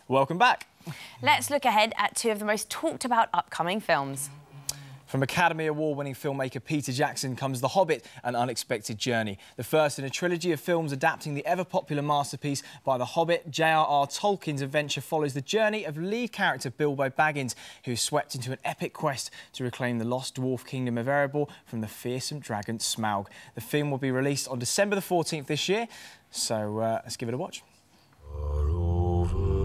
Welcome back. Let's look ahead at two of the most talked about upcoming films. From Academy Award-winning filmmaker Peter Jackson comes The Hobbit, An Unexpected Journey. The first in a trilogy of films adapting the ever-popular masterpiece by The Hobbit, J.R.R. Tolkien's adventure follows the journey of lead character Bilbo Baggins, who is swept into an epic quest to reclaim the lost dwarf kingdom of Erebor from the fearsome dragon Smaug. The film will be released on December the 14th this year, so let's give it a watch. Over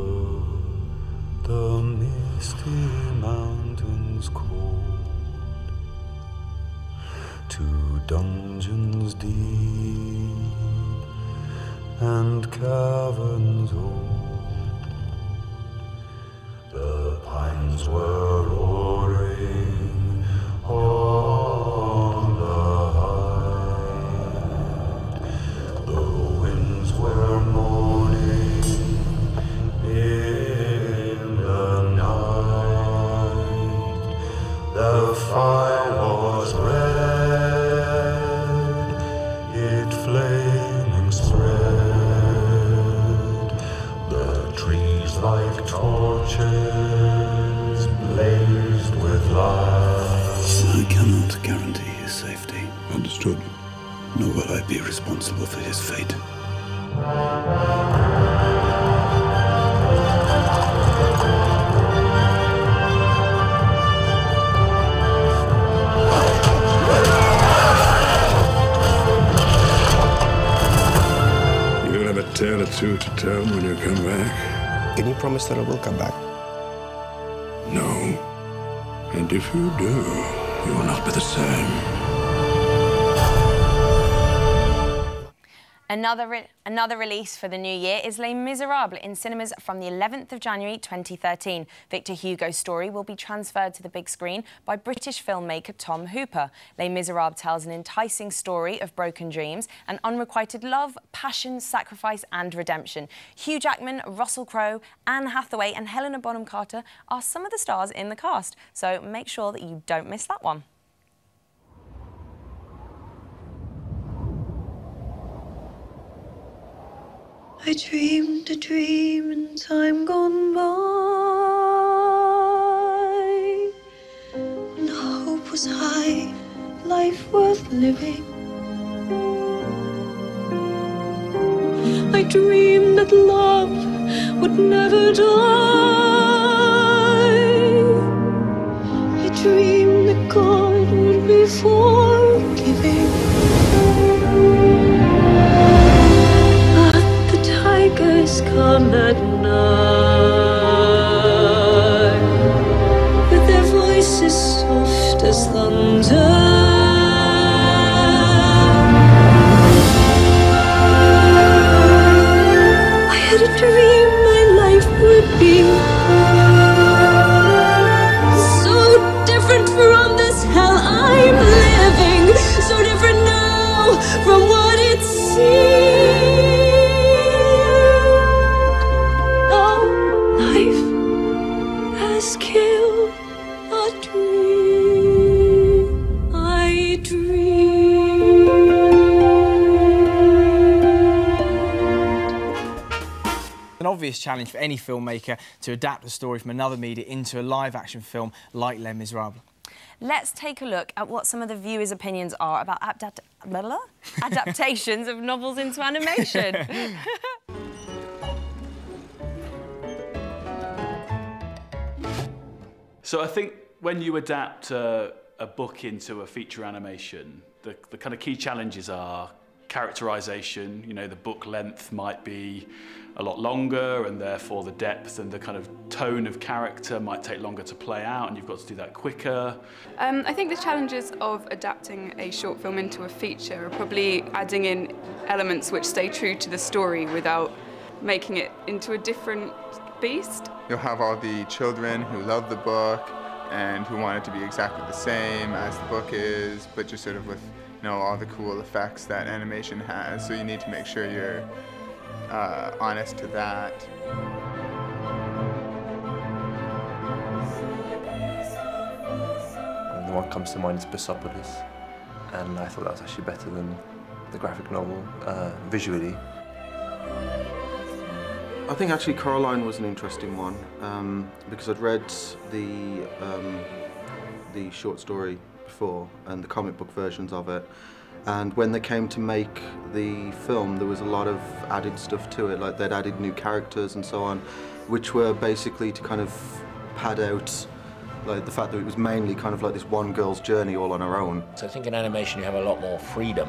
the misty mountains cold, to dungeons deep and caverns old, the pines were roaring on the height, the winds were moaning in the night, the fire was red, flaming spread, the trees like torches blazed with light. I cannot guarantee his safety. Understood. Nor will I be responsible for his fate. A tale or two to tell when you come back. Can you promise that I will come back? No. And if you do, you will not be the same. Another release for the new year is Les Miserables in cinemas from the 11th of January 2013. Victor Hugo's story will be transferred to the big screen by British filmmaker Tom Hooper. Les Miserables tells an enticing story of broken dreams and unrequited love, passion, sacrifice and redemption. Hugh Jackman, Russell Crowe, Anne Hathaway and Helena Bonham Carter are some of the stars in the cast, so make sure that you don't miss that one. I dreamed a dream in time gone by, when hope was high, life worth living. I dreamed that love would never die. I dreamed that God would be forgiving. Come at night, with their voices soft as thunder. I had a dream my life would be so different from this hell I'm living, so different now from what it seems. An obvious challenge for any filmmaker to adapt a story from another media into a live-action film like Les Miserables. Let's take a look at what some of the viewers' opinions are about adaptations of novels into animation. So I think when you adapt a book into a feature animation, the kind of key challenges are characterization. You know, the book length might be a lot longer, and therefore the depth and the kind of tone of character might take longer to play out, and you've got to do that quicker. I think the challenges of adapting a short film into a feature are probably adding in elements which stay true to the story without making it into a different beast. You'll have all the children who love the book and who want it to be exactly the same as the book is, but just sort of with, you know, all the cool effects that animation has. So you need to make sure you're honest to that. The one that comes to mind is Persepolis, and I thought that was actually better than the graphic novel visually. I think actually Coraline was an interesting one because I'd read the short story before and the comic book versions of it, and when they came to make the film there was a lot of added stuff to it, like they'd added new characters and so on, which were basically to kind of pad out like the fact that it was mainly kind of like this one girl's journey all on her own. So I think in animation you have a lot more freedom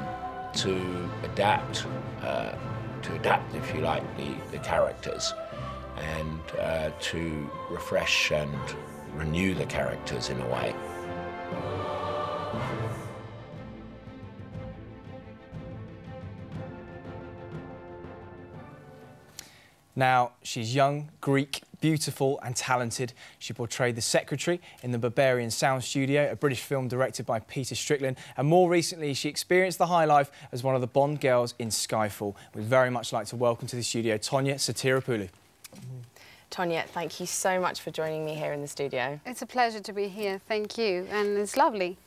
to adapt, if you like, the characters, and to refresh and renew the characters in a way. Now, she's young, Greek, beautiful and talented. She portrayed the secretary in the Berberian sound studio, a British film directed by Peter Strickland, and more recently she experienced the high life as one of the Bond girls in SkyFall. We'd very much like to welcome to the studio Tonia Sotiropoulou. Tonia, thank you so much for joining me here in the studio. It's a pleasure to be here, thank you, and it's lovely.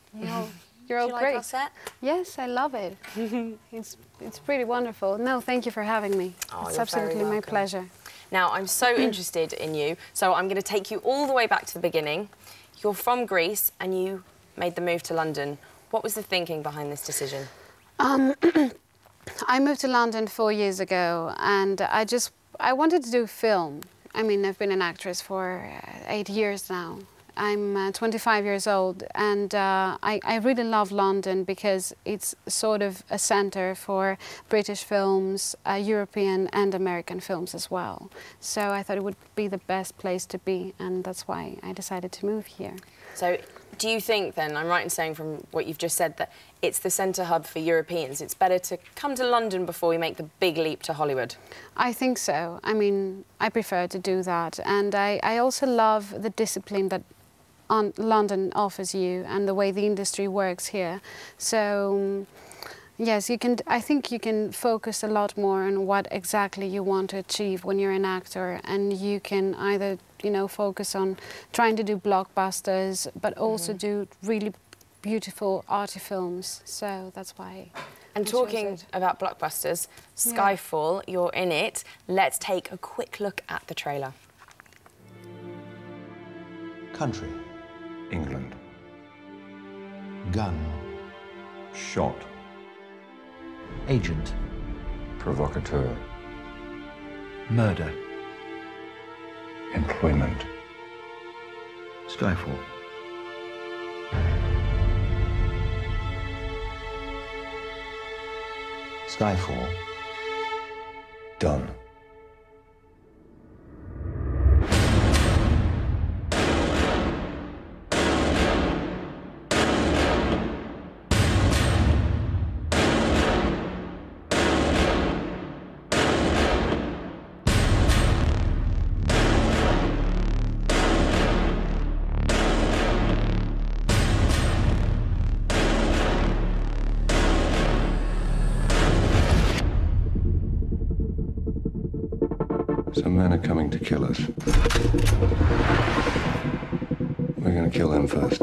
You're all Do you great. like our set? Yes, I love it. It's pretty wonderful. No, thank you for having me. Oh, it's absolutely my pleasure. Now, I'm so interested in you, so I'm going to take you all the way back to the beginning. You're from Greece and you made the move to London. What was the thinking behind this decision? I moved to London 4 years ago and I wanted to do film. I mean, I've been an actress for 8 years now. I'm 25 years old and I really love London because it's sort of a centre for British films, European and American films as well. So I thought it would be the best place to be, and that's why I decided to move here. So do you think then, I'm right in saying from what you've just said, that it's the centre hub for Europeans? It's better to come to London before we make the big leap to Hollywood? I think so. I mean, I prefer to do that. And I also love the discipline that London offers you and the way the industry works here. So yes, I think you can focus a lot more on what exactly you want to achieve when you're an actor, and you can either, you know, focus on trying to do blockbusters but also do really beautiful arty films. So that's why. And talking about blockbusters, SkyFall, you're in it. Let's take a quick look at the trailer. Country. England. Gun. Shot. Agent. Provocateur. Murder. Employment. Skyfall. Skyfall. Done. Some men are coming to kill us. We're gonna kill them first.